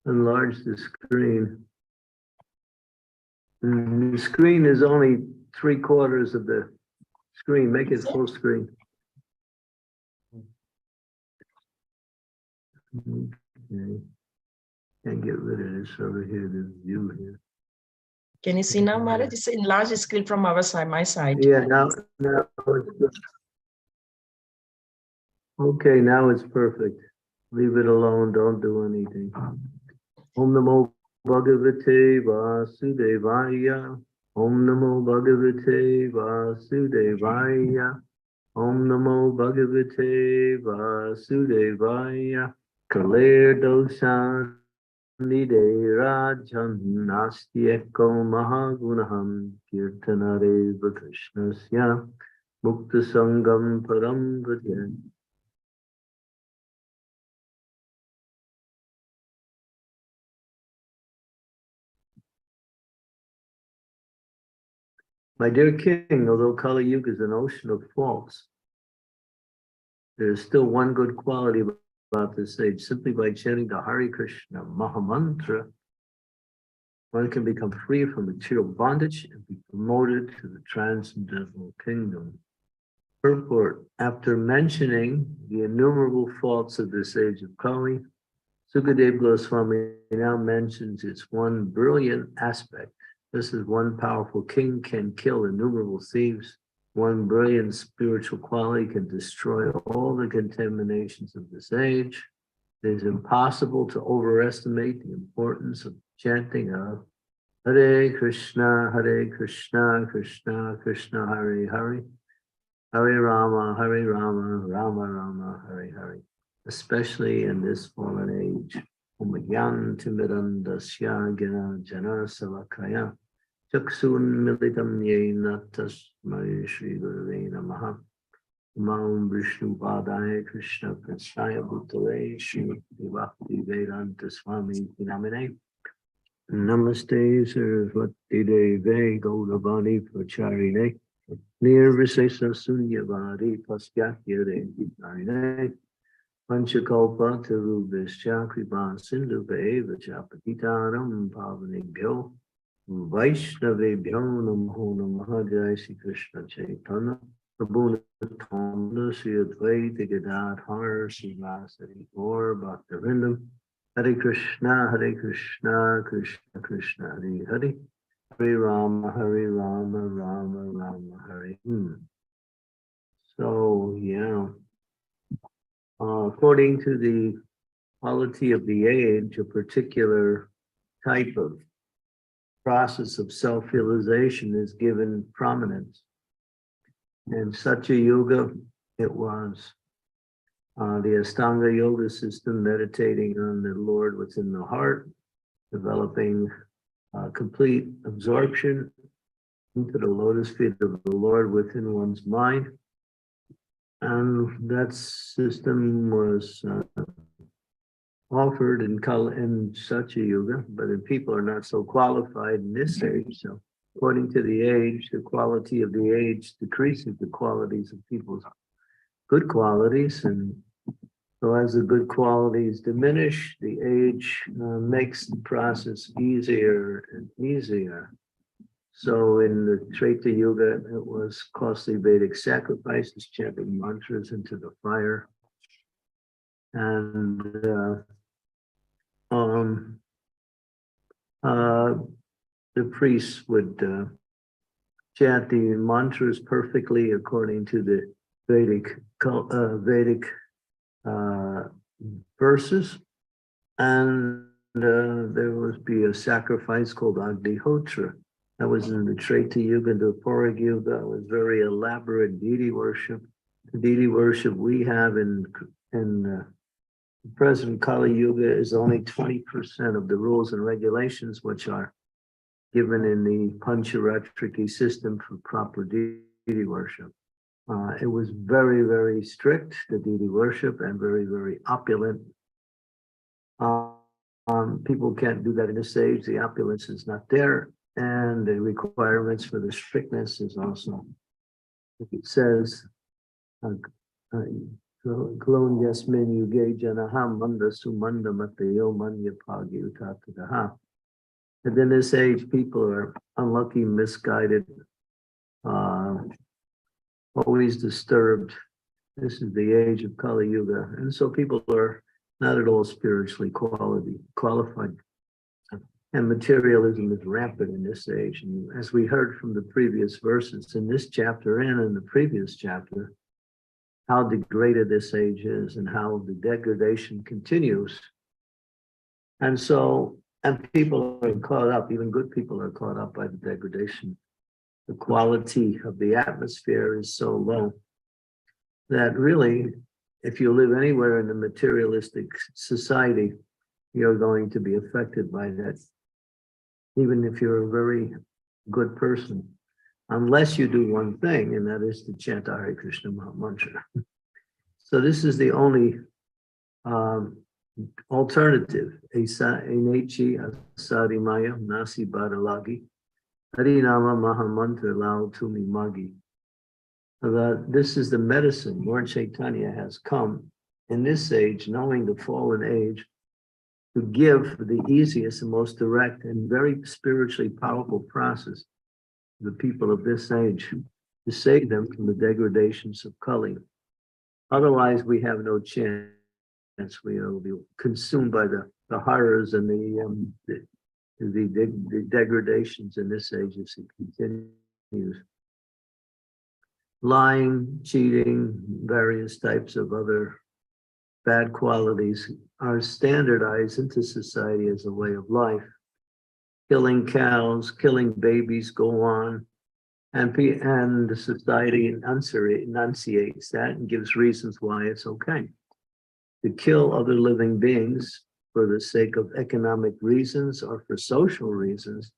enlarge the screen. The screen is only 3/4 of the screen. Make it full screen. Okay. Can't get rid of this over here, this view here. Can you see now, Maharaj? It's enlarge the screen from our side, my side. Yeah, now it's good. Okay, now it's perfect. Leave it alone, don't do anything. Om Namo Bhagavate Vasudevaya. Om Namo Bhagavate Vasudevaya. Om Namo Bhagavate Vasudevaya. Kaler Doshan Nide Rajan Nastyeko Mahagunaham Kirtanare Krishnasya Mukta Sangam Param Vidyan. My dear king, although Kali Yuga is an ocean of faults, there is still one good quality about this age. Simply by chanting the Hare Krishna Mahamantra, one can become free from material bondage and be promoted to the transcendental kingdom. Purport: after mentioning the innumerable faults of this age of Kali, Sukadeva Goswami now mentions its one brilliant aspect. This is one powerful king can kill innumerable thieves. One brilliant spiritual quality can destroy all the contaminations of this age. It is impossible to overestimate the importance of chanting of Hare Krishna, Krishna Krishna, Hare Hare, Hare Rama, Rama Rama, Hare Hare, especially in this fallen age. Omagyan Timidandasya Gina Jana Savakaya. Chaksun militam yena tasmai Shri Gurave Namaha. Mam Vishnu Padaya Krishna Prasaya Bhutale Shri Bhakti Vedanta Swami Namine. Namaste Saraswati Deve Gaudavani Pracharine. Nirvisesa Sunyavadi Paskyatyare Narine. Panchakalpa Tarubhischa Kripa Sindhuve Vachapatitanam Pavanebhyo Vaishnavebhyo Namo Namaha. Jai Shri Krishna Chaitanya Prabhu Nityananda Sri Advaita Gadadhar Srivasadi Gaur Bhaktivinoda. Hare Krishna, Krishna Krishna, Hare Hare. Hare Rama, Rama Rama, Hare. So, yeah. According to the quality of the age, a particular type of process of self-realization is given prominence. In Satya Yuga, it was the Astanga Yoga system, meditating on the Lord within the heart, developing complete absorption into the lotus feet of the Lord within one's mind. And that system was offered in Satya Yuga, but the people are not so qualified in this age. So according to the age, the quality of the age decreases the qualities of people's good qualities. And so as the good qualities diminish, the age makes the process easier and easier. So in the Treta Yuga, it was costly Vedic sacrifices, chanting mantras into the fire. And the priests would chant the mantras perfectly according to the Vedic verses. And there would be a sacrifice called Agnihotra. That was in the Treta Yuga. The Purga Yuga was very elaborate deity worship. The deity worship we have in the present Kali Yuga is only 20% of the rules and regulations which are given in the Pancharatriki system for proper deity worship. It was very, very strict, the deity worship, and very, very opulent. People can't do that in this age. The opulence is not there. And the requirements for the strictness is also, it says, Guru Klon Yasmin Yuge Janaham Manda Sumanda Matayo Manya Pagi Utatadaha. And in this age, people are unlucky, misguided, always disturbed. This is the age of Kali Yuga. And so people are not at all spiritually qualified. And materialism is rampant in this age. And as we heard from the previous verses in this chapter and in the previous chapter, how degraded this age is and how the degradation continues. And so, and people are caught up, even good people are caught up by the degradation. The quality of the atmosphere is so low that really, if you live anywhere in a materialistic society, you're going to be affected by that, even if you're a very good person, unless you do one thing, and that is to chant the Hare Krishna mantra. So this is the only alternative. Enechi asari maya nasi badalagi harinama mahamantra lao tumi magi. This is the medicine Lord Chaitanya has come in this age, knowing the fallen age, to give the easiest and most direct and very spiritually powerful process to the people of this age to save them from the degradations of Kali. Otherwise, we have no chance. We will be consumed by the horrors and the degradations in this age as it continues. Lying, cheating, various types of other bad qualities are standardized into society as a way of life. Killing cows, killing babies go on, and the society enunciates that and gives reasons why it's okay to kill other living beings for the sake of economic reasons or for social reasons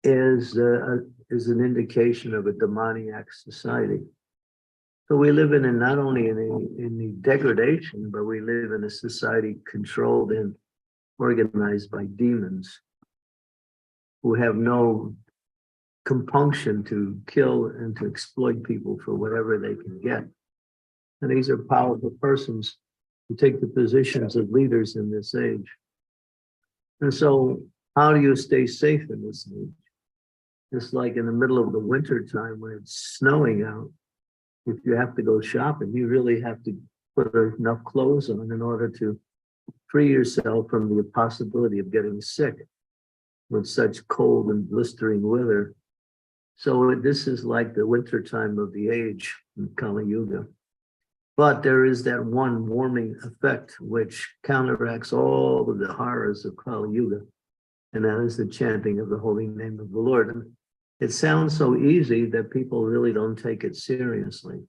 is an indication of a demoniac society. So we live in not only in the degradation, but we live in a society controlled and organized by demons who have no compunction to kill and to exploit people for whatever they can get. And these are powerful persons who take the positions of leaders in this age. And so how do you stay safe in this age? Just like in the middle of the winter time when it's snowing out, if you have to go shopping, you really have to put enough clothes on in order to free yourself from the possibility of getting sick with such cold and blistering weather. So this is like the winter time of the age in Kali Yuga. But there is that one warming effect which counteracts all of the horrors of Kali Yuga, and that is the chanting of the holy name of the Lord. And it sounds so easy that people really don't take it seriously.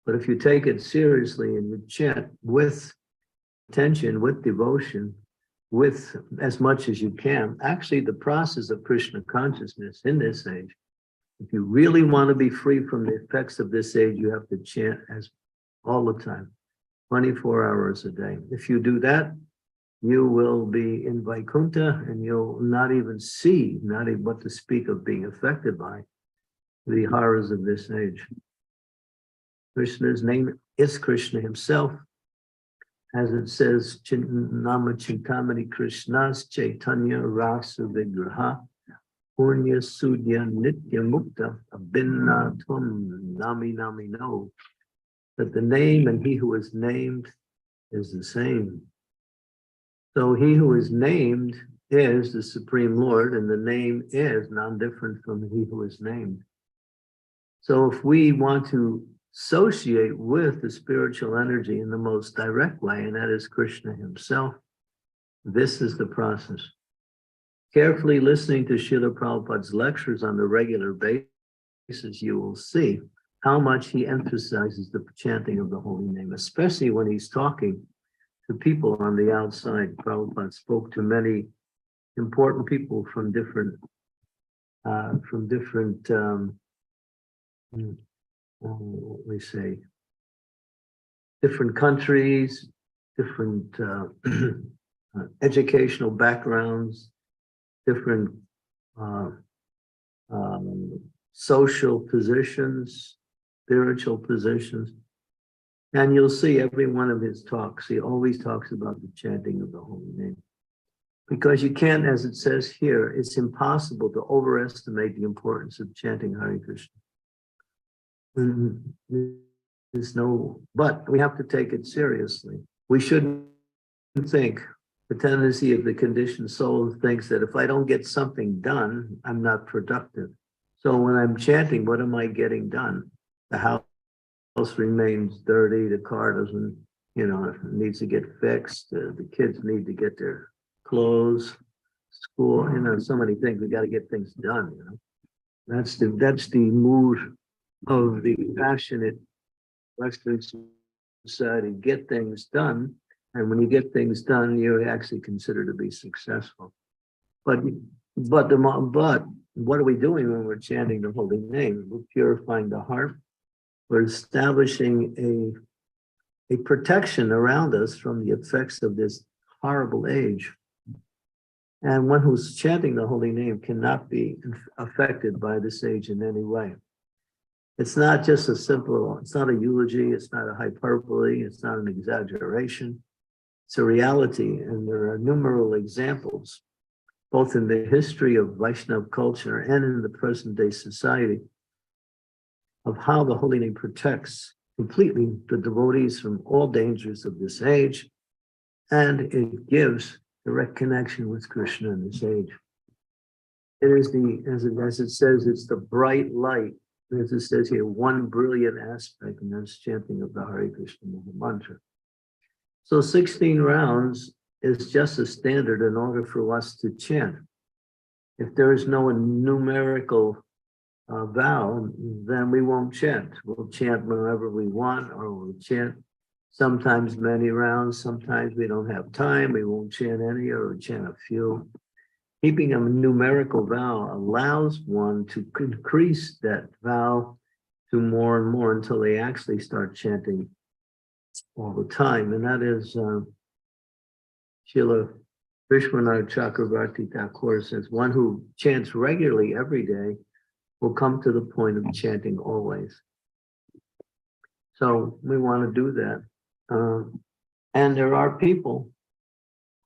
But if you take it seriously and you chant with attention, with devotion, with as much as you can, actually the process of Krishna consciousness in this age, if you really want to be free from the effects of this age, you have to chant as all the time, 24 hours a day. If you do that, you will be in Vaikuntha and you'll not even see, not even what to speak of being affected by the horrors of this age. Krishna's name is Krishna himself. As it says, Nama Chintamani Krishnas Chaitanya Rasa Vigraha Punya Sudya Nitya Mukta Abhinna Tvam Nami Nami No. That the name and he who is named is the same. So he who is named is the Supreme Lord, and the name is non-different from he who is named. So if we want to associate with the spiritual energy in the most direct way, and that is Krishna himself, this is the process. Carefully listening to Srila Prabhupada's lectures on a regular basis, you will see how much he emphasizes the chanting of the holy name, especially when he's talking to people on the outside. Prabhupada spoke to many important people from different different countries, different educational backgrounds, different social positions, spiritual positions. And you'll see every one of his talks, he always talks about the chanting of the holy name. Because you can't, as it says here, it's impossible to overestimate the importance of chanting Hare Krishna. There's no, but we have to take it seriously. We shouldn't think, the tendency of the conditioned soul thinks that if I don't get something done, I'm not productive. So when I'm chanting, what am I getting done? The house remains dirty, the car doesn't, needs to get fixed, the kids need to get their clothes, school, so many things, we got to get things done, That's the mood of the passionate Western society, get things done. And when you get things done, you're actually considered to be successful. But what are we doing when we're chanting the holy name? We're purifying the heart. We're establishing a protection around us from the effects of this horrible age. And one who's chanting the holy name cannot be affected by this age in any way. It's not just it's not a eulogy, it's not a hyperbole, it's not an exaggeration. It's a reality, and there are numerous examples, both in the history of Vaishnava culture and in the present day society, of how the holy name protects completely the devotees from all dangers of this age, and it gives direct connection with Krishna in this age. It is as it says, it's the bright light, as it says here, one brilliant aspect, and that's chanting of the Hare Krishna mantra. So 16 rounds is just a standard in order for us to chant. If there is no numerical vow, then we won't chant. We'll chant whenever we want, or we'll chant sometimes many rounds. Sometimes we don't have time, we won't chant any, or we'll chant a few. Keeping a numerical vow allows one to increase that vow to more and more until they actually start chanting all the time. And that is Srila Vishwanath Chakravarti Thakur says, one who chants regularly every day will come to the point of chanting always. So we want to do that. And there are people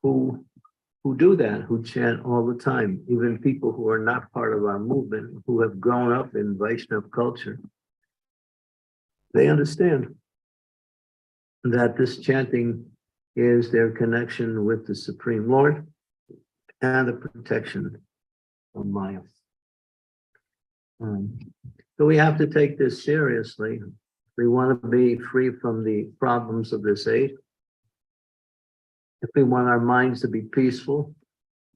who do that, who chant all the time, even people who are not part of our movement, who have grown up in Vaishnava culture. They understand that this chanting is their connection with the Supreme Lord and the protection of Maya. So we have to take this seriously. We want to be free from the problems of this age. If we want our minds to be peaceful,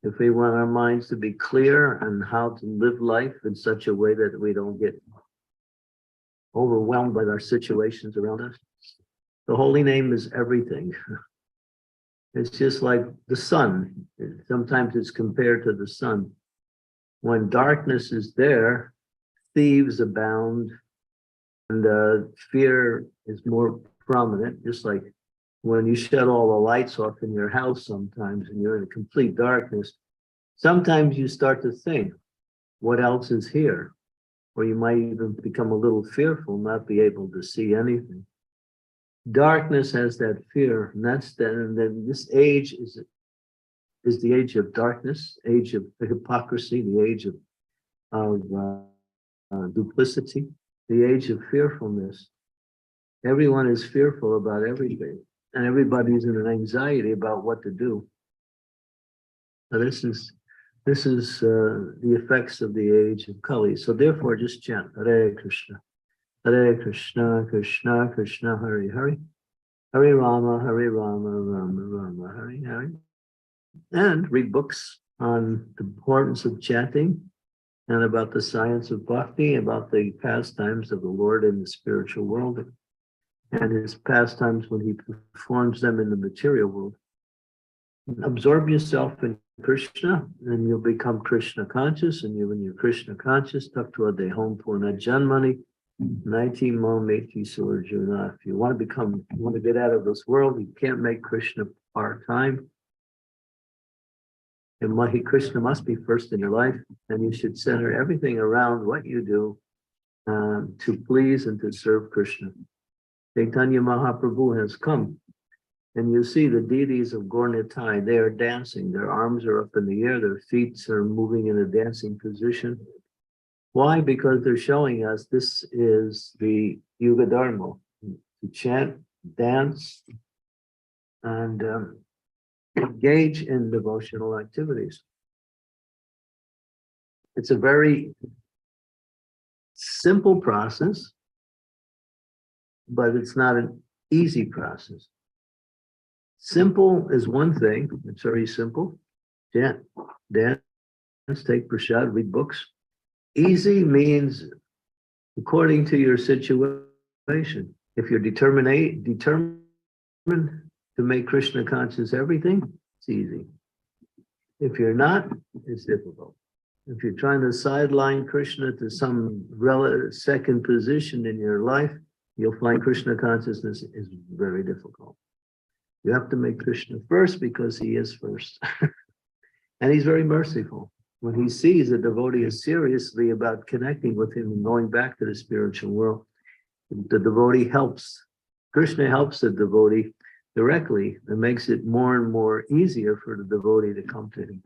if we want our minds to be clear on how to live life in such a way that we don't get overwhelmed by our situations around us, the holy name is everything. It's just like the sun. Sometimes it's compared to the sun. When darkness is there, thieves abound, and fear is more prominent, just like when you shut all the lights off in your house sometimes and you're in complete darkness, sometimes you start to think, what else is here? Or you might even become a little fearful, not be able to see anything. Darkness has that fear, and and then this age is the age of darkness, age of hypocrisy, the age of duplicity, the age of fearfulness. Everyone is fearful about everything, and everybody's in an anxiety about what to do. So this is the effects of the age of Kali. So therefore, just chant Hare Krishna, Krishna Krishna, Hare Hare, Hare Rama, Rama Rama, Hare Hare, and read books on the importance of chanting and about the science of bhakti, about the pastimes of the Lord in the spiritual world, and his pastimes when he performs them in the material world. Absorb yourself in Krishna, and you'll become Krishna conscious, and when you're Krishna conscious, Tattva Deham Purna Janmani, Naiti Mameti Surjuna. If you want to get out of this world, you can't make Krishna part-time. And Mahi Krishna must be first in your life, and you should center everything around what you do to please and to serve Krishna. Chaitanya Mahaprabhu has come. And you see the deities of Gaur-Nitai, they are dancing. Their arms are up in the air, their feet are moving in a dancing position. Why? Because they're showing us this is the Yuga Dharma, to chant, dance, and engage in devotional activities. It's a very simple process, but it's not an easy process. Simple is one thing, it's very simple. Chant, dance, take prasad, read books. Easy means according to your situation. If you're determined to make Krishna conscious everything, it's easy. If you're not, it's difficult. If you're trying to sideline Krishna to some second position in your life, you'll find Krishna consciousness is very difficult. You have to make Krishna first because he is first. And he's very merciful. When he sees a devotee is seriously about connecting with him and going back to the spiritual world, the devotee helps. Krishna helps the devotee directly and makes it more and more easier for the devotee to come to him.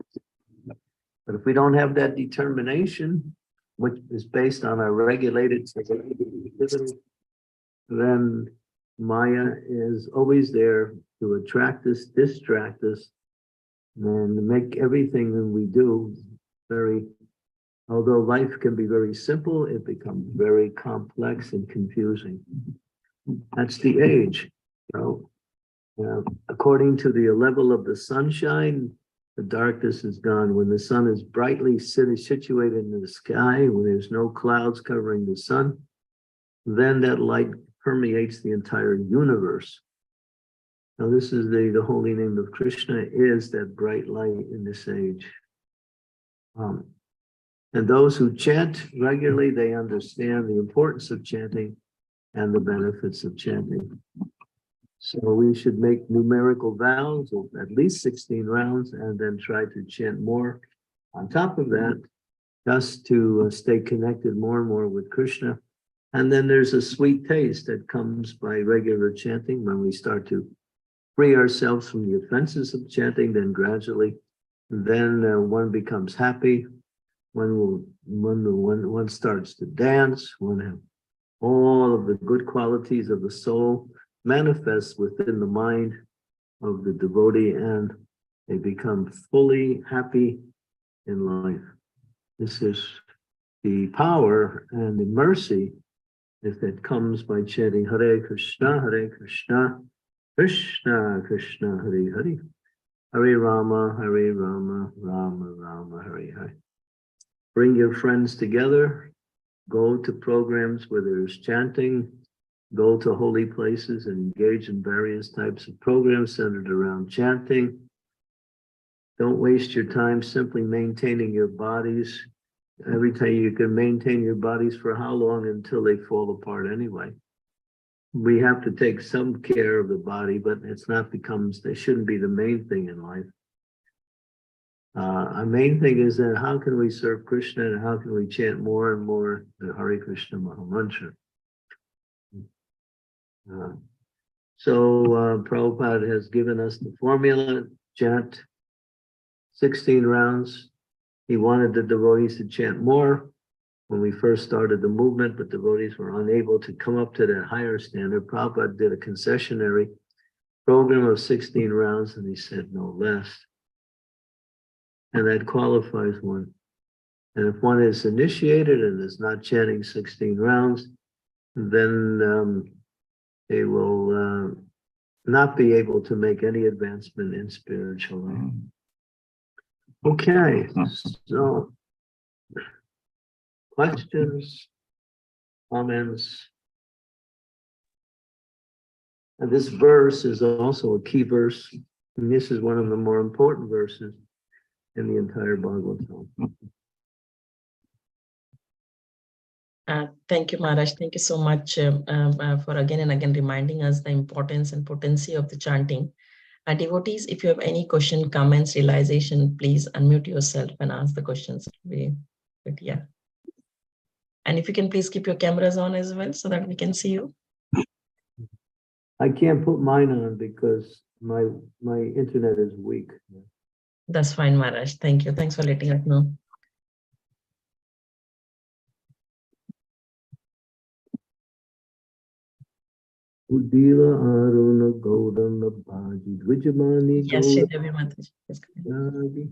But if we don't have that determination, which is based on our regulated activity, then Maya is always there to attract us, distract us, and make everything that we do very, although life can be very simple, it becomes very complex and confusing. That's the age. According to the level of the sunshine, the darkness is gone. When the sun is brightly situated in the sky, when there's no clouds covering the sun, then that light permeates the entire universe. Now, this is the holy name of Krishna is that bright light in this age. And those who chant regularly, they understand the importance of chanting and the benefits of chanting. So we should make numerical vows of at least 16 rounds and then try to chant more on top of that, just to stay connected more and more with Krishna. And then there's a sweet taste that comes by regular chanting. When we start to free ourselves from the offenses of chanting, then gradually, then one becomes happy. When one starts to dance, when all of the good qualities of the soul manifest within the mind of the devotee, and they become fully happy in life. This is the power and the mercy that comes by chanting Hare Krishna, Krishna Krishna, Hare Hare, Hare Rama, Rama Rama, Hare Hare. Bring your friends together, go to programs where there's chanting, go to holy places and engage in various types of programs centered around chanting. Don't waste your time simply maintaining your bodies. Every time you can maintain your bodies for how long until they fall apart anyway. We have to take some care of the body, but they shouldn't be the main thing in life. Our main thing is that how can we serve Krishna and how can we chant more and more the Hare Krishna Mahamantra. So Prabhupada has given us the formula, chant 16 rounds. He wanted the devotees to chant more when we first started the movement, but devotees were unable to come up to that higher standard. Prabhupada did a concessionary program of 16 rounds and he said no less. And that qualifies one. And if one is initiated and is not chanting 16 rounds, then they will not be able to make any advancement in spiritual life. Okay, so questions, comments? And this verse is also a key verse. And this is one of the more important verses in the entire Bhagavatam. Thank you, Maharaj. Thank you so much for again and again reminding us the importance and potency of the chanting. Devotees, if you have any question, comments, realization, please unmute yourself and ask the questions. Yeah. And if you can please keep your cameras on as well so that we can see you. I can't put mine on because my internet is weak. That's fine, Maharaj. Thank you. Thanks for letting us know. Udila Aruna Gaudana Bhaji Dvijamani Yes, Sridevi Mataji. Yes, Gaudana.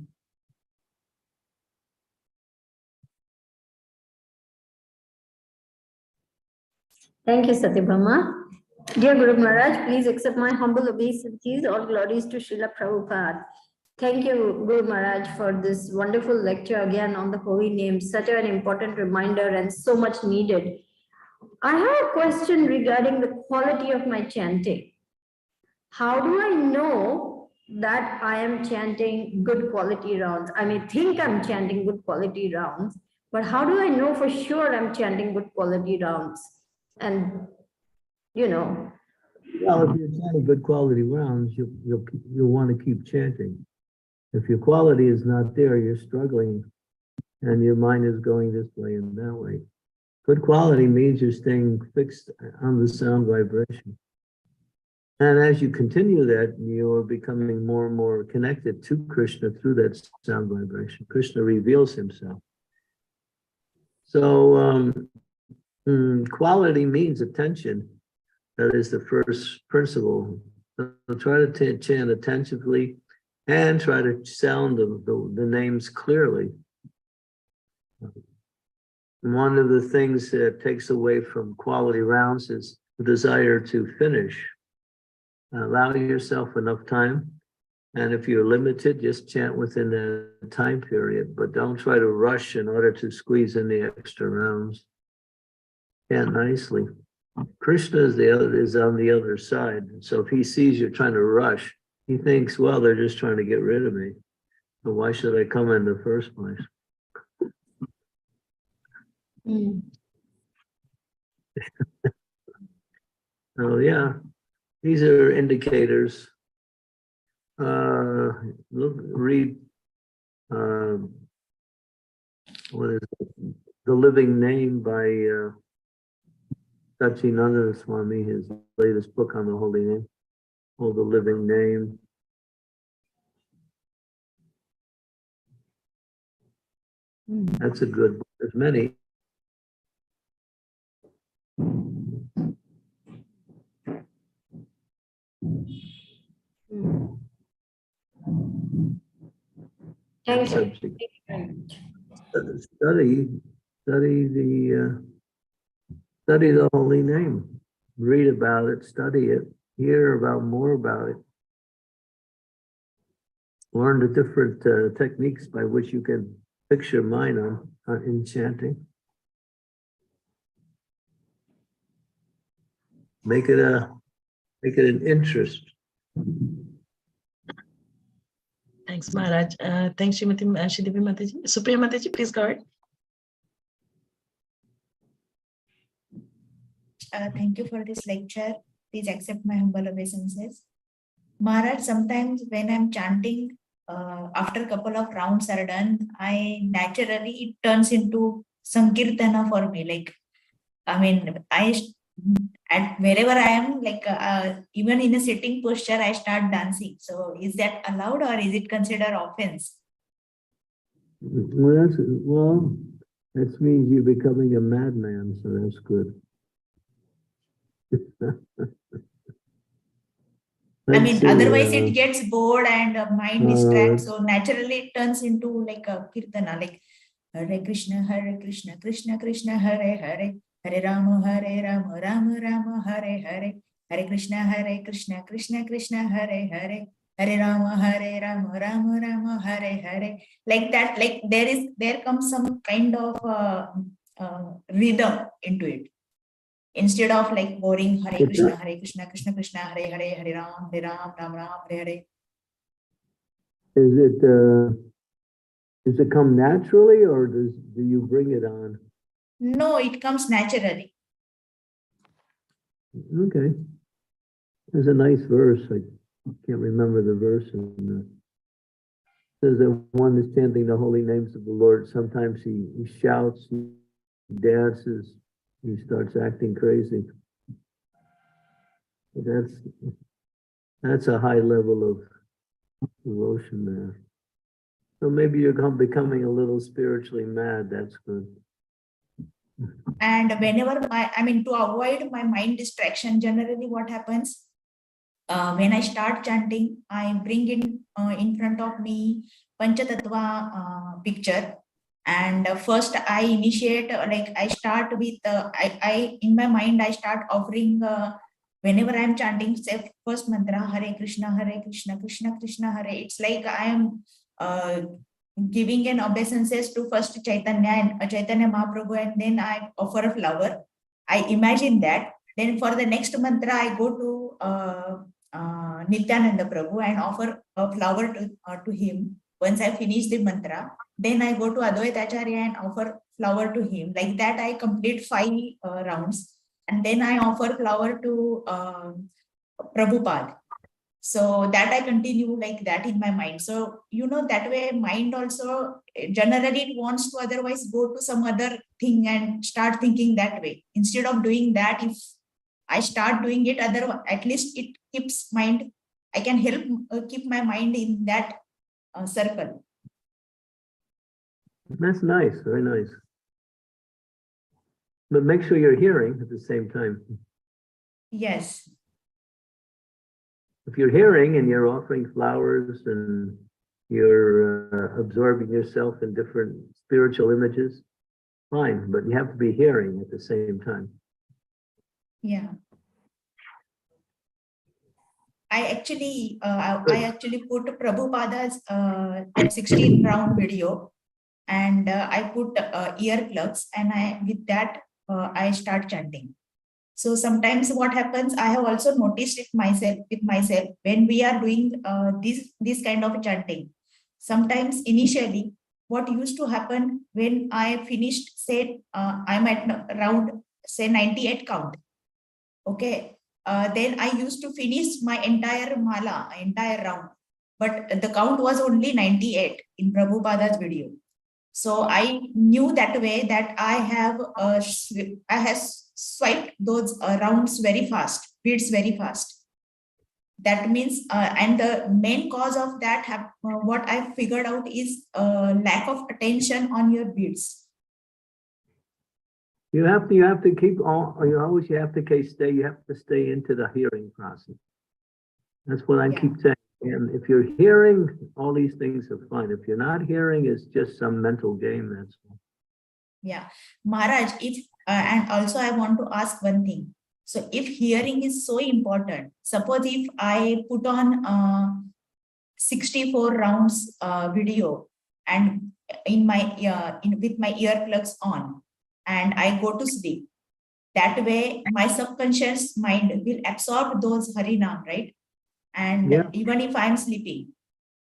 Thank you, Satyabhama. Dear Guru Maharaj, please accept my humble obeisances. All glories to Srila Prabhupada. Thank you, Guru Maharaj, for this wonderful lecture again on the holy names. Such an important reminder and so much needed. I have a question regarding the quality of my chanting. How do I know that I am chanting good quality rounds? I may think I'm chanting good quality rounds, but how do I know for sure I'm chanting good quality rounds? And, you know. Well, if you're chanting good quality rounds, you'll want to keep chanting. If your quality is not there, you're struggling and your mind is going this way and that way. Good quality means you're staying fixed on the sound vibration. And as you continue that, you're becoming more and more connected to Krishna through that sound vibration. Krishna reveals himself. So quality means attention. That is the first principle. So try to chant attentively and try to sound the names clearly. One of the things that takes away from quality rounds is the desire to finish. Allow yourself enough time. And if you're limited, just chant within that time period, but don't try to rush in order to squeeze in the extra rounds. Chant nicely. Krishna is on the other side. So if he sees you're trying to rush, he thinks, well, they're just trying to get rid of me. So why should I come in the first place? So yeah, these are indicators. Read what is it? The Living Name by H.H Candramauli Swami, his latest book on the holy name, called The Living Name. That's a good book. There's many. Thank you. Study the holy name. Read about it, study it, hear about more about it. Learn the different techniques by which you can fix your mind on in chanting. Make it an interest. Thanks, Maharaj. Thanks, Sridevi Mataji. Supriya Mataji, please go ahead. Thank you for this lecture. Please accept my humble obeisances. Maharaj, sometimes when I'm chanting, after a couple of rounds are done, naturally it turns into Sankirtana for me. Like, I mean, wherever I am, like even in a sitting posture, I start dancing. So is that allowed or is it considered offense? Well, that means you're becoming a madman, so that's good. Otherwise it gets bored and mind distracts. So naturally it turns into like a kirtana, like Hare Krishna, Krishna Krishna, Hare Hare, Hare Rama, Rama Rama, Hare Hare, Hare Krishna, Krishna Krishna, Hare Hare, Hare Rama, Rama Rama, Hare Hare. Like that, like there comes some kind of rhythm into it. Instead of like boring Hare Krishna, Krishna Krishna, Hare Hare, Hare Ram, Ram Ram, Hare Hare. Does it come naturally or do you bring it on? No, it comes naturally. Okay. There's a nice verse. I can't remember the verse. It says that one is chanting the holy names of the Lord. Sometimes he shouts, he dances, he starts acting crazy. That's a high level of devotion there. So maybe you're becoming a little spiritually mad. That's good. And whenever to avoid my mind distraction, generally what happens, when I start chanting, I bring in front of me Panchatattva picture. And first I initiate, I start with, I in my mind, I start offering, whenever I'm chanting, say first mantra, Hare Krishna, Krishna Krishna, Hare. It's like I am giving an obeisances to first Chaitanya and Chaitanya Mahaprabhu, and then I offer a flower. I imagine that. Then for the next mantra, I go to Nityananda Prabhu and offer a flower to him. Once I finish the mantra, then I go to Advaita Acharya and offer flower to him. Like that, I complete 5 rounds. And then I offer flower to Prabhupada. So that I continue like that in my mind. So, that way mind also, generally it wants to otherwise go to some other thing and start thinking that way. Instead of doing that, if I start doing it, at least it keeps mind, I can help keep my mind in that circle. That's nice, very nice. But make sure you're hearing at the same time. Yes. If you're hearing and you're offering flowers and you're absorbing yourself in different spiritual images, fine, but you have to be hearing at the same time. Yeah. I actually put Prabhupada's 16 round video, and I put earplugs, and with that I start chanting. So sometimes what happens, I have also noticed it with myself when we are doing this kind of chanting. Sometimes initially, what used to happen when I finished, say I'm at around say 98 count. Okay, then I used to finish my entire round, but the count was only 98 in Prabhupada's video. So I knew that way that I have swiped those rounds very fast, beats very fast. That means, and the main cause of that, what I figured out is lack of attention on your beats. You have to keep on. You have to stay into the hearing process. That's what I keep saying. And if you're hearing, all these things are fine. If you're not hearing, it's just some mental game. That's all. Yeah, Maharaj. And also I want to ask one thing. So if hearing is so important, suppose if I put on 64 rounds video and in my with my earplugs on, and I go to sleep, that way my subconscious mind will absorb those Harinam, right? And even if I'm sleeping,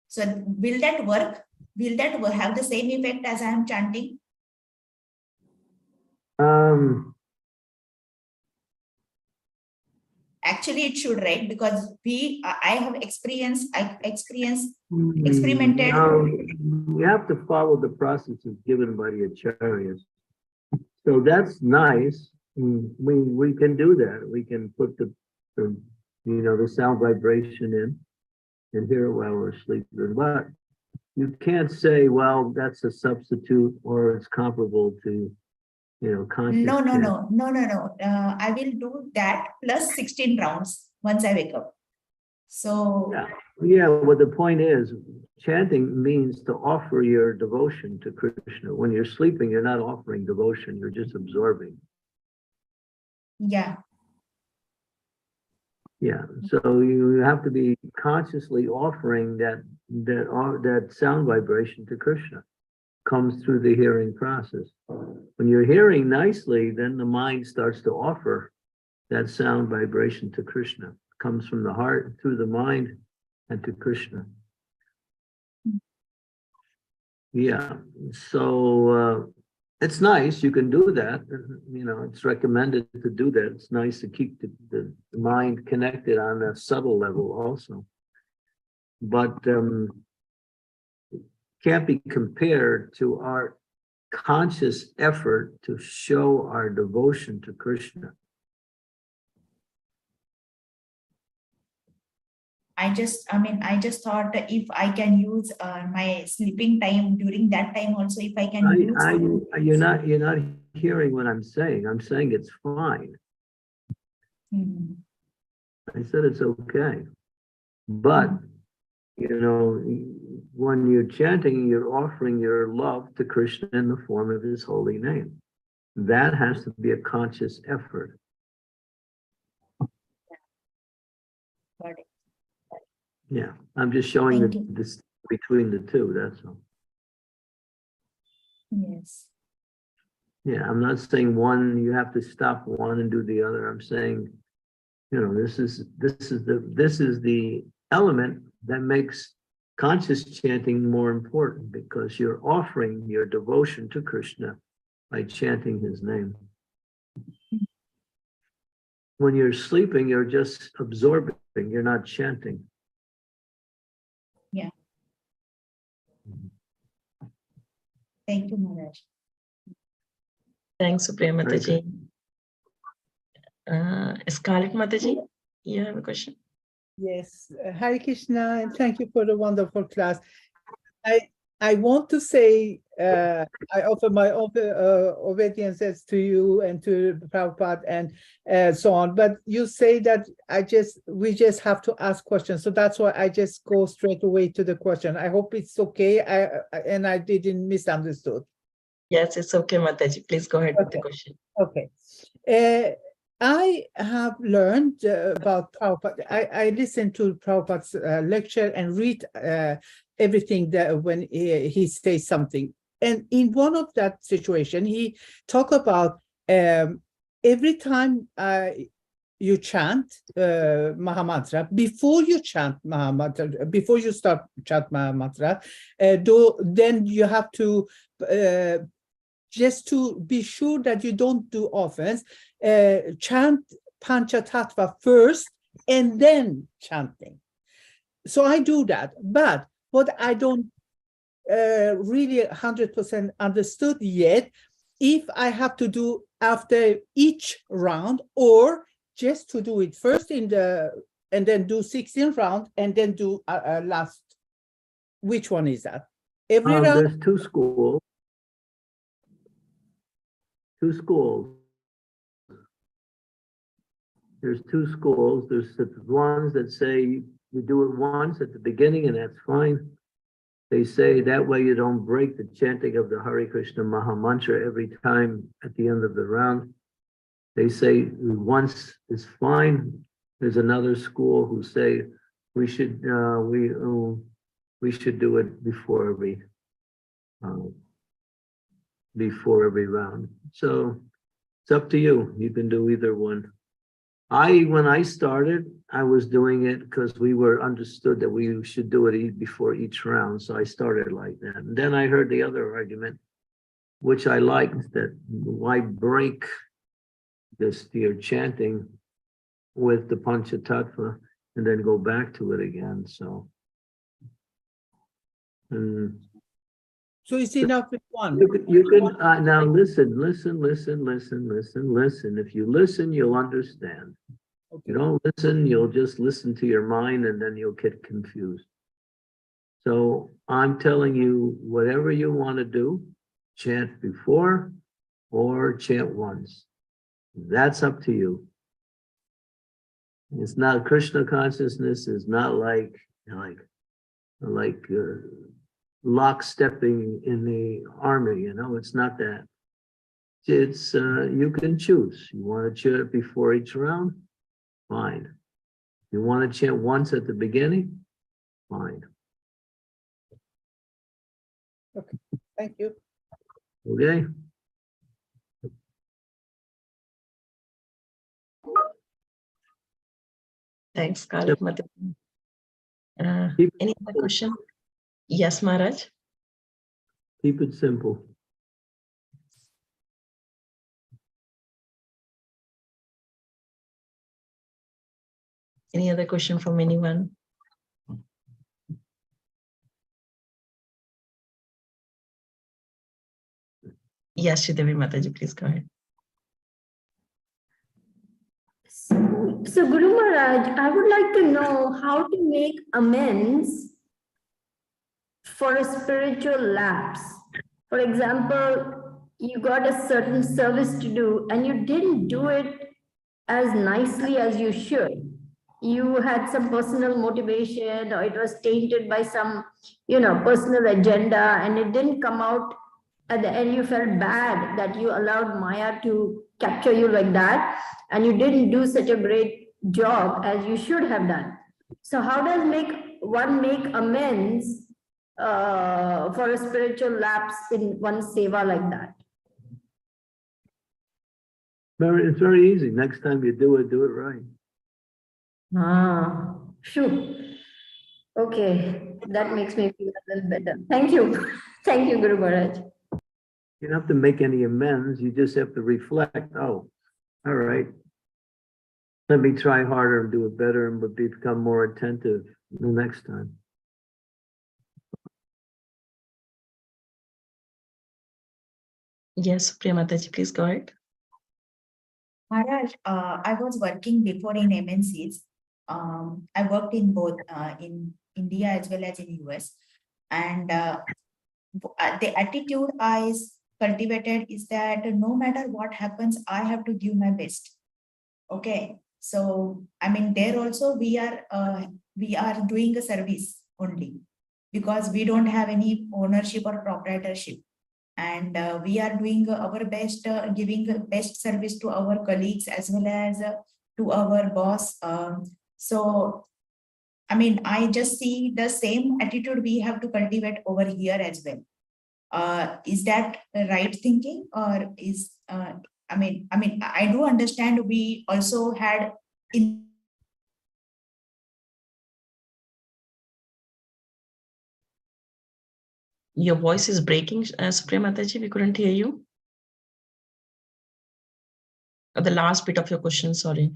so will that work? Will that have the same effect as I am chanting? Actually, it should, right? Because I have experimented. No, you have to follow the processes given by the acharyas. So that's nice. We can do that. We can put the sound vibration in and hear it while we're sleeping. But you can't say, well, that's a substitute or it's comparable to, conscious. No. I will do that plus 16 rounds once I wake up. So well, the point is, chanting means to offer your devotion to Krishna. When you're sleeping, you're not offering devotion, you're just absorbing. Yeah. So you have to be consciously offering that sound vibration to Krishna. Comes through the hearing process. When you're hearing nicely, then the mind starts to offer that sound vibration to Krishna. Comes from the heart, through the mind, and to Krishna. So it's nice, you can do that. It's recommended to do that. It's nice to keep the mind connected on a subtle level also. But can't be compared to our conscious effort to show our devotion to Krishna. I just thought if I can use my sleeping time during that time also, if I can use. You're not hearing what I'm saying. I'm saying it's fine. Mhm. I said it's okay. But, you know, when you're chanting, you're offering your love to Krishna in the form of his holy name. That has to be a conscious effort. Got it. Yeah, I'm just showing Thank the you. this between the two, that's all. Yes. Yeah, I'm not saying one, you have to stop one and do the other. I'm saying, you know, this is the element that makes conscious chanting more important, because you're offering your devotion to Krishna by chanting his name. When you're sleeping, you're just absorbing, you're not chanting. Yeah. Thank you, Maharaj. Thanks, Supriya Very Mataji. good. Scarlett Mataji, you have a question? Yes, Hare Krishna, and thank you for the wonderful class. I want to say I offer my obediences to you and to Prabhupada and so on. But you say that we just have to ask questions, so that's why I just go straight away to the question. I hope it's okay. I didn't misunderstood. Yes, it's okay, Mataji. Please go ahead with the question. Okay. I have learned about Prabhupada. I listened to Prabhupada's lecture and read everything that when he says something. And in one of that situation, he talked about every time you chant Mahamantra, before you chant Mahamantra, before you start chant Mahamantra, then you have to just to be sure that you don't do offense, chant Panchatattva first and then chanting. So I do that, but what I don't really 100% understood yet, if I have to do after each round or just to do it first and then do 16 rounds and then do last. Which one is that? Every round? There's two schools. There's two schools. There's the ones that say you do it once at the beginning and that's fine. They say that way you don't break the chanting of the Hare Krishna Maha Mantra every time at the end of the round. They say once is fine. There's another school who say we should do it before every round. So it's up to you. You can do either one. When I started, I was doing it because we were understood that we should do it before each round. So I started like that. And then I heard the other argument, which I liked, that why break your chanting with the Panchatattva and then go back to it again. So it's enough with one. you can now listen. If you listen, you'll understand. Okay. You don't listen, you'll just listen to your mind and then you'll get confused. So I'm telling you, whatever you want to do, chant before or chant once. That's up to you. It's not Krishna consciousness. Is not like lockstepping in the army. You know, it's not that. It's you can choose. You want to chant before each round, fine. You want to chant once at the beginning, fine. Okay, thank you. Okay. Thanks, Scarlett Mataji. Any other question? Yes, Maharaj. Keep it simple. Any other question from anyone? Yes, Sridevi Mataji, please go ahead. So So Guru Maharaj, I would like to know how to make amends for a spiritual lapse. For example, you got a certain service to do and you didn't do it as nicely as you should. You had some personal motivation, or it was tainted by some, personal agenda, and it didn't come out at the end. You felt bad that you allowed Maya to capture you like that, and you didn't do such a great job as you should have done. So how does one make amends for a spiritual lapse in one's seva like that? It's very easy. Next time you do it right. Phew. Okay, that makes me feel a little better. Thank you. Thank you, Guru Maharaj. You don't have to make any amends. You just have to reflect. Oh, all right. Let me try harder and do it better and become more attentive the next time. Yes, Priya Mataji, please go ahead. Maharaj, I was working before in MNCs. I worked in both in India as well as in US. And the attitude I cultivated is that no matter what happens, I have to give my best. Okay. So, I mean, there also we are doing a service only because we don't have any ownership or proprietorship. And we are doing our best, giving the best service to our colleagues as well as to our boss. So, I mean, I just see the same attitude we have to cultivate over here as well. Is that right thinking, or is I mean, I do understand we also had in. Your voice is breaking, Supriya Mataji. We couldn't hear you. The last bit of your question, sorry.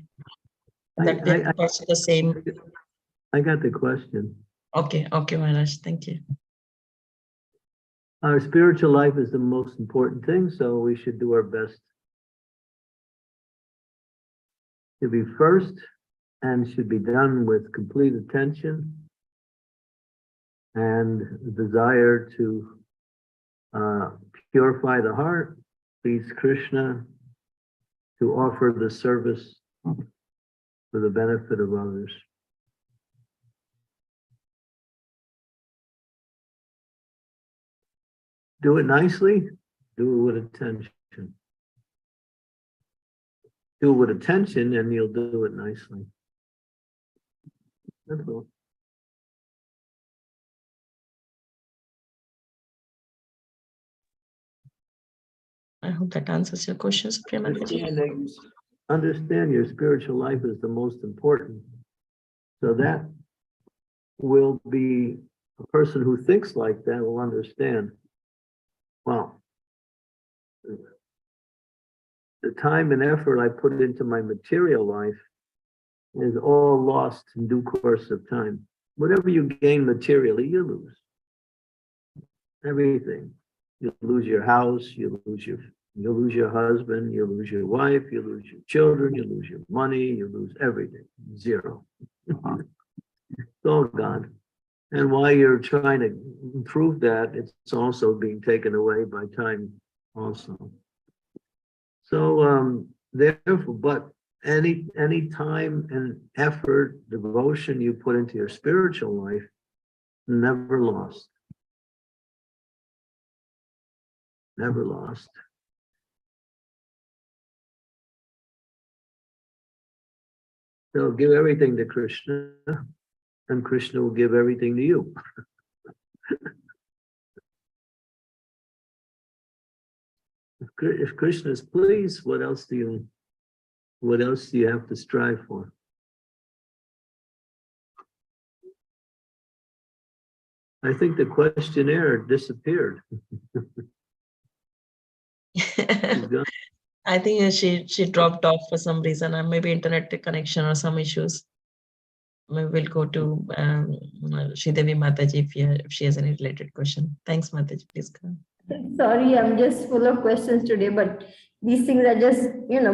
That the same. I got the question. Okay, Maharaj, thank you. Our spiritual life is the most important thing, so we should do our best to be first, and should be done with complete attention and desire to purify the heart, please Krishna, to offer the service for the benefit of others. Do it nicely, do it with attention. Do it with attention and you'll do it nicely. That's all. I hope that answers your question, Supriya Mataji. Understand your spiritual life is the most important. So that will be a person who thinks like that will understand. Well, the time and effort I put into my material life is all lost in due course of time. Whatever you gain materially, you lose. Everything. You lose your house, you lose your husband, you lose your wife, you lose your children, you lose your money, you lose everything. Zero. It's all gone. And while you're trying to improve that, it's also being taken away by time also. So therefore, but any time and effort, devotion you put into your spiritual life, never lost. Never lost. So give everything to Krishna, and Krishna will give everything to you. If Krishna is pleased, what else do you have to strive for? I think the questionnaire disappeared. I think she dropped off for some reason, or maybe internet connection or some issues. Maybe we'll go to Sridevi Mataji if she has any related question. Thanks, Mataji. Please go. Sorry, I'm just full of questions today, but these things are just,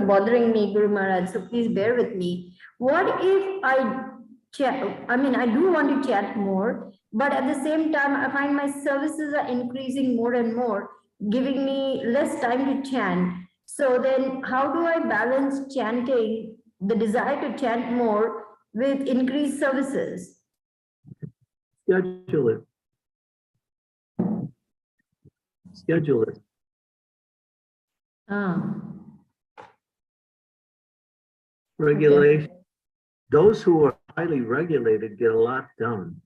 bothering me, Guru Maharaj. So please bear with me. What if I chat? I mean, I do want to chat more, but at the same time, I find my services are increasing more and more, giving me less time to chant. So then, how do I balance chanting, the desire to chant more, with increased services? Schedule it. Schedule it. Regulation. Okay. Those who are highly regulated get a lot done.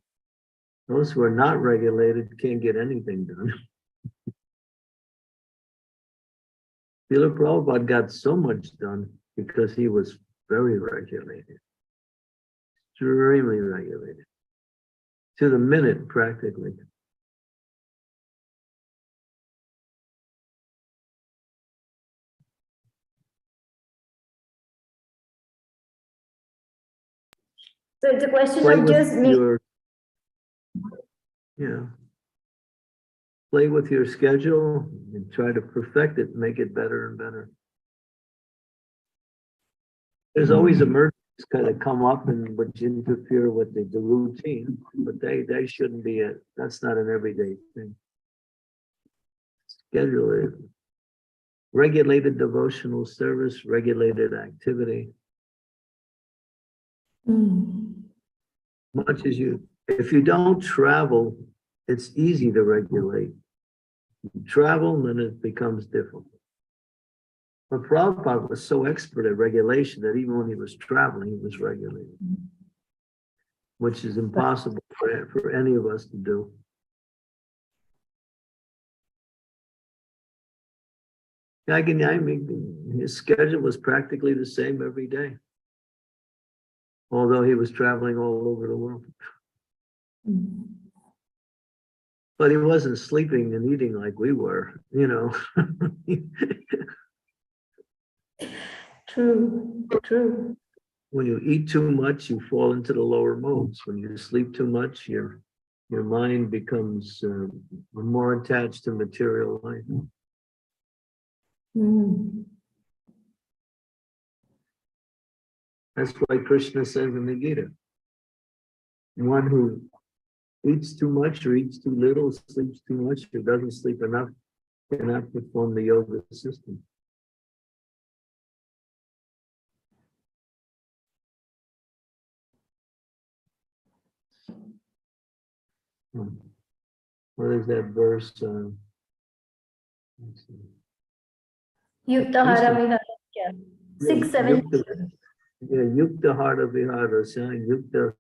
Those who are not regulated can't get anything done. Srila Prabhupada got so much done because he was very regulated, extremely regulated, to the minute practically. So it's a question Play of with just your, play with your schedule and try to perfect it, make it better and better. There's always emergencies kind of come up and which interfere with the routine, but they shouldn't be it. That's not an everyday thing. Schedule it. Regulated devotional service, regulated activity. Much as if you don't travel, it's easy to regulate. You travel, then it becomes difficult. But Prabhupada was so expert at regulation that even when he was traveling, he was regulated, which is impossible for any of us to do. I mean, his schedule was practically the same every day, although he was traveling all over the world. But he wasn't sleeping and eating like we were, True. When you eat too much, you fall into the lower modes. When you sleep too much, your mind becomes more attached to material life. That's why Krishna says in the Gita, one who eats too much or eats too little, sleeps too much or doesn't sleep enough, cannot perform the yoga system. What is that verse? Yuktahara Viharasya. 6-7. Yukta Hara Viharasya, Yukta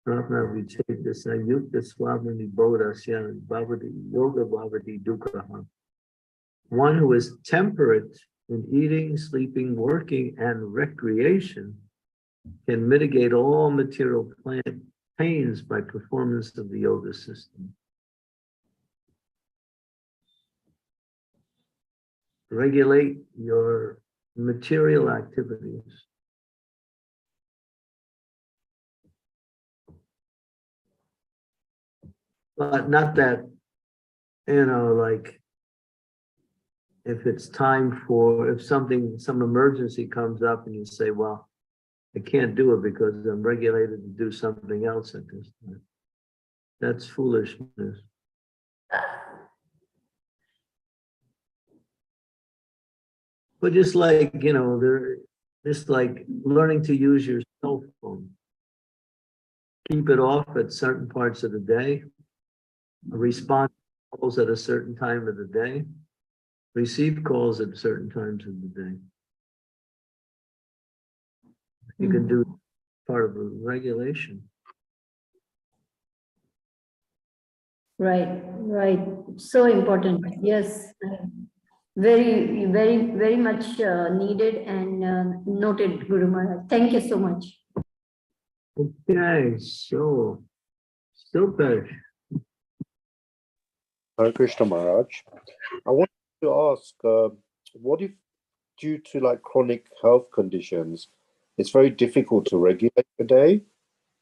Prapna Vichedasya, Yukta Swamini Bodhasya, Bhavati Yoga Bhavati Dukkha. One who is temperate in eating, sleeping, working, and recreation can mitigate all material pains by performance of the yoga system. Regulate your material activities. But not that, like if it's time if some emergency comes up and you say, well, I can't do it because I'm regulated to do something else at this time. That's foolishness. But just like, just like learning to use your cell phone. Keep it off at certain parts of the day. Respond to calls at a certain time of the day. Receive calls at certain times of the day. You can do part of a regulation. Right. So important. Yes. Very, very, very much needed and noted, Guru Maharaj. Thank you so much. Okay, so still better. Hare Krishna Maharaj. I wanted to ask, what if due to like chronic health conditions, it's very difficult to regulate a day?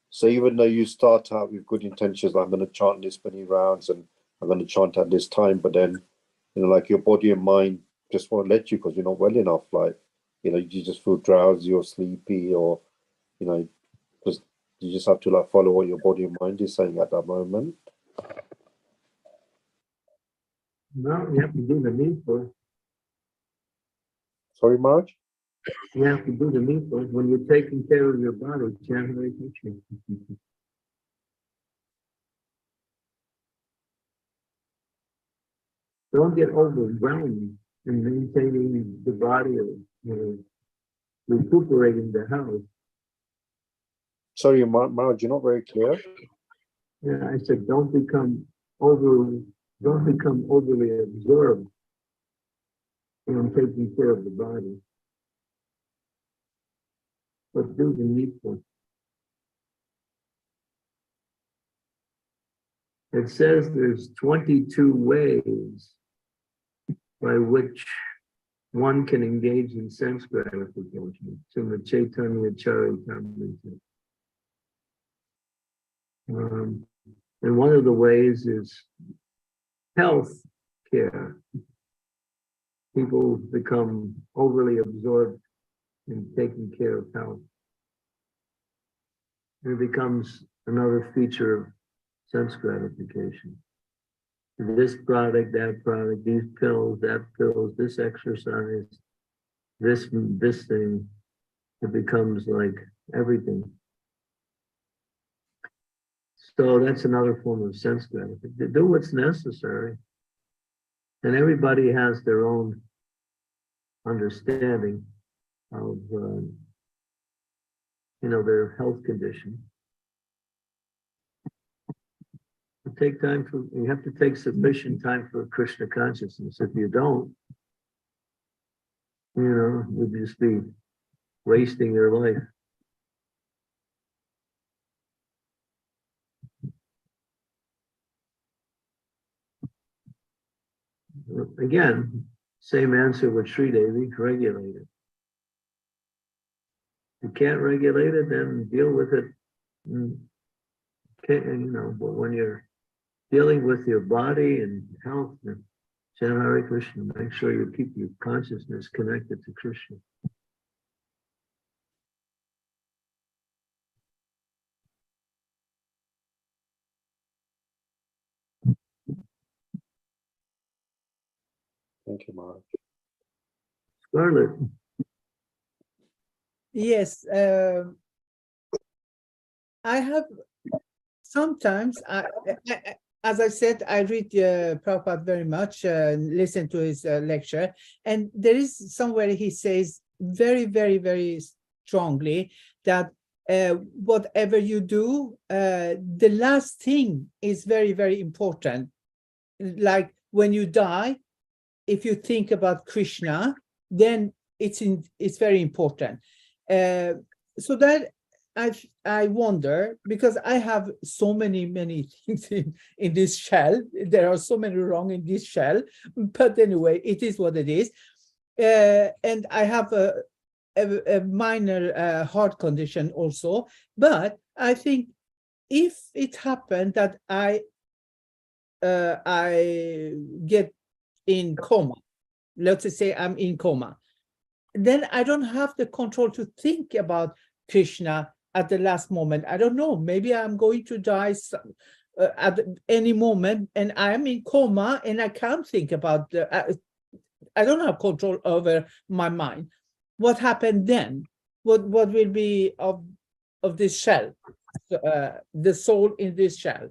So even though you start out with good intentions, like I'm going to chant this many rounds and I'm going to chant at this time, but then, like your body and mind just won't let you because you're not well enough. Like, you just feel drowsy or sleepy, or, just you just have to like follow what your body and mind is saying at that moment. No, you have to do the needful. Sorry, Marge? You have to do the needful. When you're taking care of your body, chant Hare Krishna. Don't get overwhelmed in maintaining the body or recuperating the health. Sorry, Marge, you're not very clear. Yeah, I said don't become overly absorbed in taking care of the body. But do the needful. It says there's 22 ways by which one can engage in sense gratification. It's in the Chaitanya Charitamrita. And one of the ways is health care. People become overly absorbed in taking care of health. It becomes another feature of sense gratification. This product, that product, these pills, that pills, this exercise, this thing, it becomes like everything. So that's another form of sense gratification. Do what's necessary. And everybody has their own understanding of, their health condition. You have to take sufficient time for Krishna consciousness. If you don't, you'll just be wasting your life. Again, same answer with Sri Devi, regulate it. If you can't regulate it, then deal with it. But when you're dealing with your body and health, chant Hare Krishna, make sure you keep your consciousness connected to Krishna. Thank you, Marge. Scarlett. Yes, I have sometimes, as I said, I read Prabhupada very much, listen to his lecture, and there is somewhere he says very, very, very strongly that whatever you do, the last thing is very, very important. Like when you die, if you think about Krishna, then it's very important. So that I wonder, because I have so many things in this shell. There are so many wrong in this shell, but anyway, it is what it is. And I have a minor heart condition also. But I think if it happened that I get in coma, let's say I'm in coma, then I don't have the control to think about Krishna at the last moment. I don't know, maybe I'm going to die at any moment, and I'm in coma and I can't think about I don't have control over my mind. What happened then? What will be of this shell, the soul in this shell?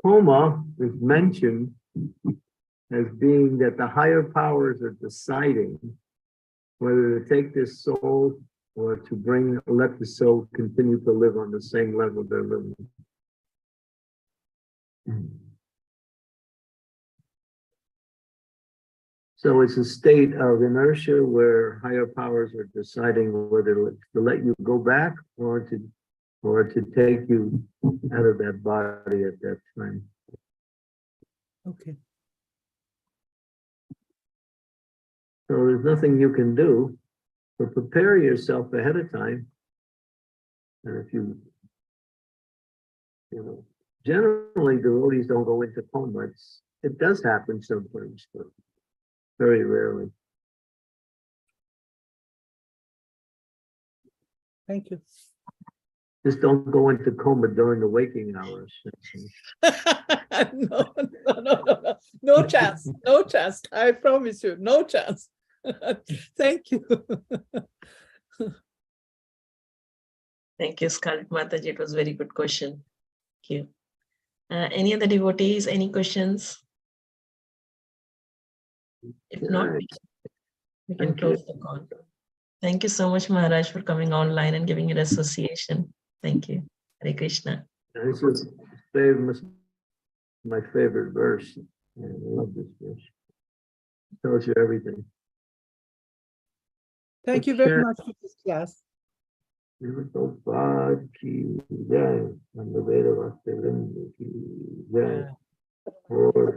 Coma is mentioned as being that the higher powers are deciding whether to take this soul or to let the soul continue to live on the same level they're living. So it's a state of inertia where higher powers are deciding whether to let you go back or to take you out of that body at that time. Okay. So there's nothing you can do, but prepare yourself ahead of time And if you know, generally devotees don't go into coma. It does happen sometimes, but very rarely. Thank you. Just don't go into coma during the waking hours. No, no, no, no, no, no chance, no chance. I promise you, no chance. Thank you. Thank you, Scarlett Mataji. It was a very good question. Thank you. Any other devotees, any questions? If not, Right. we can Thank close you. the call. Thank you so much, Maharaj, for coming online and giving your association. Thank you. Hare Krishna. This is my favorite verse. I love this verse. Tells you everything. Thank you very Okay. much for this class. Prabhupada ki jai. And the Veda Vaste Vrinda ki jai. Or